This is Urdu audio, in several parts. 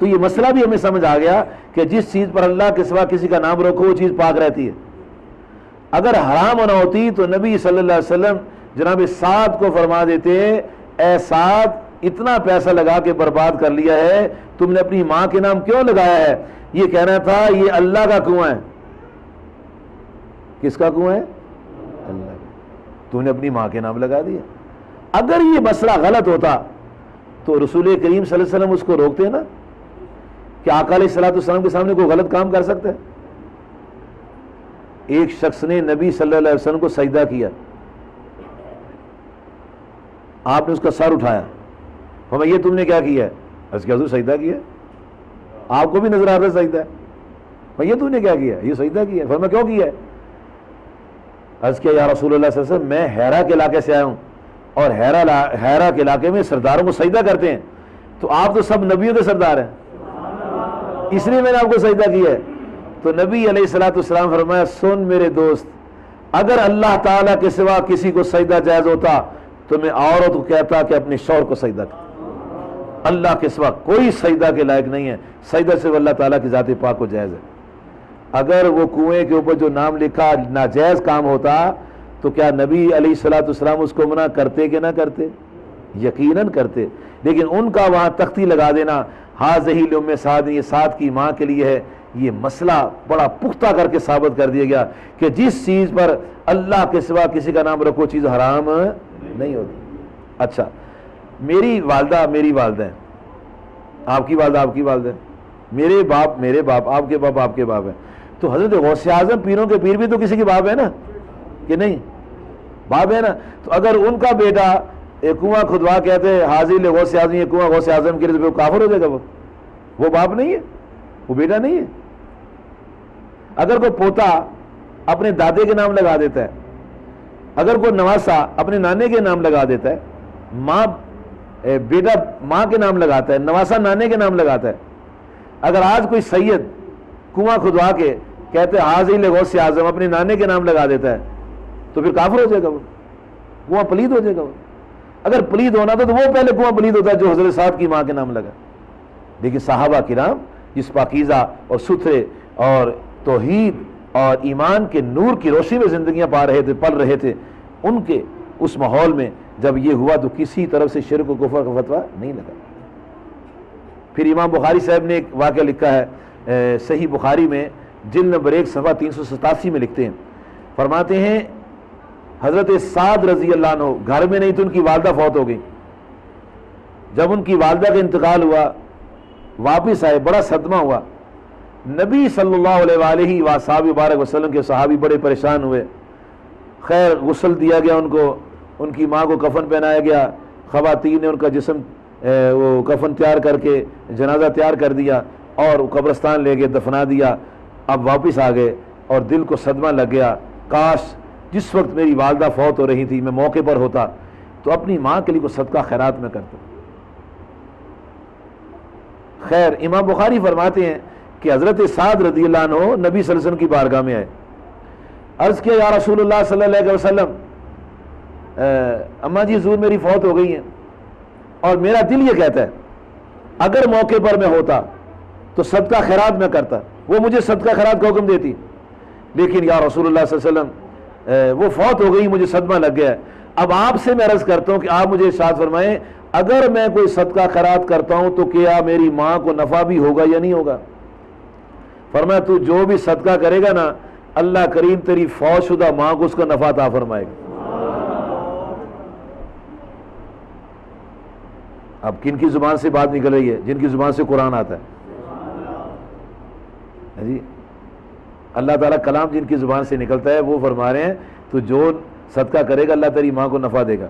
تو یہ مسئلہ بھی ہمیں سمجھ آ گیا کہ جس چیز پر اللہ کے سوا کسی کا نام رکھو وہ چیز پاک رہتی ہے۔ اگر حرام ہونا ہوتی تو نبی صلی اللہ علیہ وسلم جناب سعد کو فرما دیتے، اے سعد اتنا پیسہ لگا کے برباد کر لیا ہے، تم نے اپنی ماں کے نام کیوں لگایا ہے؟ یہ کہنا تھا یہ اللہ کا کنواں ہے۔ کس کا کنواں ہے؟ اللہ کا۔ تم نے اپنی ماں کے نام لگا دیا۔ اگر یہ مسئلہ غلط ہوتا تو رسول کریم صلی اللہ علیہ وسلم اس کو روکتے نا کہ آقا علیہ الصلوۃ والسلام کے سامنے کوئی غلط کام کر سکتا ہے؟ ایک شخص نے نبی صلی اللہ علیہ وسلم کو سجدہ کیا، آپ نے اس کا سر اٹھایا، فرمایا یہ تم نے کیا کیا ہے؟ اس کے حضور سجدہ کیا، آپ کو بھی نظر آ رہا ہے سجدہ ہے، فرمایا یہ تم نے کیا کیا؟ یہ سجدہ کیا۔ فرمایا کیوں کیا ہے؟ عرض کیا یا رسول اللہ صلی اللہ علیہ وسلم میں ہیرا کے علاقے سے آیا ہوں اور ہیرا کے علاقے میں سرداروں کو سجدہ کرتے ہیں، تو آپ تو سب نبیوں کے سردار ہیں، اس لیے میں نے آپ کو سجدہ کیا ہے۔ تو نبی علیہ الصلوۃ والسلام فرمایا سن میرے دوست، اگر اللہ تعالیٰ کے سوا کسی کو سجدہ جائز ہوتا تو میں عورت کو کہتا کہ اپنے شوہر کو سجدہ کر۔ اللہ کے سوا کوئی سجدہ کے لائق نہیں ہے، سجدہ صرف اللہ تعالیٰ کی ذات پاک کو جائز ہے۔ اگر وہ کنویں کے اوپر جو نام لکھا ناجائز کام ہوتا تو کیا نبی علیہ الصلوۃ والسلام اس کو منع کرتے کہ نہ کرتے؟ یقیناً کرتے، لیکن ان کا وہاں تختی لگا دینا ہاذہ لام سعد، یہ سعد کی ماں کے لیے ہے، یہ مسئلہ بڑا پختہ کر کے ثابت کر دیا گیا کہ جس چیز پر اللہ کے سوا کسی کا نام رکھو چیز حرام نہیں ہوتی۔ اچھا، میری والدہ میری والدہ ہیں، آپ کی والدہ آپ کی والدہ ہیں، میرے باپ میرے باپ، آپ کے باپ آپ کے باپ ہیں، تو حضرت غوث اعظم پیروں کے پیر بھی تو کسی کے باپ ہے نا کہ نہیں؟ باپ ہے نا۔ تو اگر ان کا بیٹا ایک کنواں کھدوا کہتے حاضر غوث اعظم، یہ کنواں غوث اعظم کے لیے، تو وہ کافر ہو جائے گا، وہ باپ نہیں ہے، وہ بیٹا نہیں ہے۔ اگر کوئی پوتا اپنے دادے کے نام لگا دیتا ہے، اگر کوئی نواسا اپنے نانے کے نام لگا دیتا ہے، ماں بیٹا ماں کے نام لگاتا ہے، نواسا نانے کے نام لگاتا ہے، اگر آج کوئی سید کنواں کھدوا کے کہتے حاضر غوث اعظم اپنے نانے کے نام لگا دیتا ہے تو پھر کافر ہو جائے گا، وہ کنواں پلید ہو جائے گا۔ وہ اگر پلید ہونا تھا تو وہ پہلے کنواں پلید ہوتا ہے جو حضرت صاحب کی ماں کے نام لگا۔ لیکن صحابہ کرام جس پاکیزہ اور ستھرے اور توحید اور ایمان کے نور کی روشنی میں زندگیاں پا رہے تھے، پل رہے تھے، ان کے اس ماحول میں جب یہ ہوا تو کسی طرف سے شرک و کفر کا فتویٰ نہیں لگا۔ پھر امام بخاری صاحب نے ایک واقعہ لکھا ہے صحیح بخاری میں جلد نمبر 1 صفحہ 387 میں لکھتے ہیں، فرماتے ہیں حضرت سعد رضی اللہ عنہ گھر میں نہیں تو ان کی والدہ فوت ہو گئی۔ جب ان کی والدہ کا انتقال ہوا واپس آئے، بڑا صدمہ ہوا، نبی صلی اللہ علیہ وآلہ وآلہ وسلم کے صحابی بڑے پریشان ہوئے۔ خیر غسل دیا گیا ان کو، ان کی ماں کو کفن پہنایا گیا، خواتین نے ان کا جسم وہ کفن تیار کر کے جنازہ تیار کر دیا اور قبرستان لے کے دفنا دیا۔ اب واپس آ گئے اور دل کو صدمہ لگ گیا، کاش جس وقت میری والدہ فوت ہو رہی تھی میں موقع پر ہوتا تو اپنی ماں کے لیے کوئی صدقہ خیرات میں کرتا۔ خیر امام بخاری فرماتے ہیں کہ حضرت سعد رضی اللہ عنہ نبی صلی اللہ علیہ وسلم کی بارگاہ میں آئے، عرض کیا یا رسول اللہ صلی اللہ علیہ وسلم، اماں جی حضور میری فوت ہو گئی ہیں اور میرا دل یہ کہتا ہے اگر موقع پر میں ہوتا تو صدقہ خیرات میں کرتا، وہ مجھے صدقہ خیرات کا حکم دیتی، لیکن یا رسول اللہ صلی اللہ علیہ وسلم وہ فوت ہو گئی، مجھے صدمہ لگ گیا ہے۔ اب آپ سے میں عرض کرتا ہوں کہ آپ مجھے ارشاد فرمائیں اگر میں کوئی صدقہ خیرات کرتا ہوں تو کیا میری ماں کو نفع بھی ہوگا یا نہیں ہوگا؟ فرمایا تو جو بھی صدقہ کرے گا نا اللہ کریم تیری فوت شدہ ماں کو اس کا نفع عطا فرمائے گا۔ اب کن کی زبان سے بات نکل رہی ہے؟ جن کی زبان سے قرآن آتا ہے جی، اللہ تعالیٰ کلام جن کی زبان سے نکلتا ہے وہ فرما رہے ہیں تو جو صدقہ کرے گا اللہ تیری ماں کو نفع دے گا۔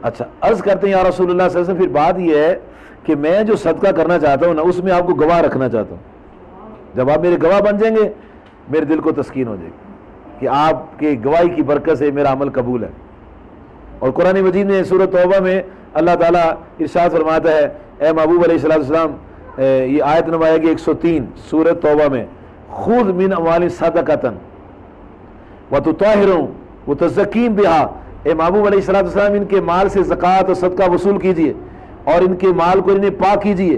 اچھا عرض کرتے ہیں یا رسول اللہ صلی اللہ علیہ وسلم، پھر بات یہ ہے کہ میں جو صدقہ کرنا چاہتا ہوں نا اس میں آپ کو گواہ رکھنا چاہتا ہوں، جب آپ میرے گواہ بن جائیں گے میرے دل کو تسکین ہو جائے گی کہ آپ کی گواہی کی برکت سے میرا عمل قبول ہے۔ اور قرآن مجید میں سورۃ توبہ میں اللہ تعالیٰ ارشاد فرماتا ہے اے محبوب علیہ السلام، یہ آیت نمبر آئے گی 103 سورۃ توبہ میں، خذ من اموالہم صدقۃ وتطہرہم وتزکیہم بہا، اے محبوب علیہ السلام ان کے مال سے زکوٰۃ اور صدقہ وصول کیجئے اور ان کے مال کو انہیں پاک کیجئے،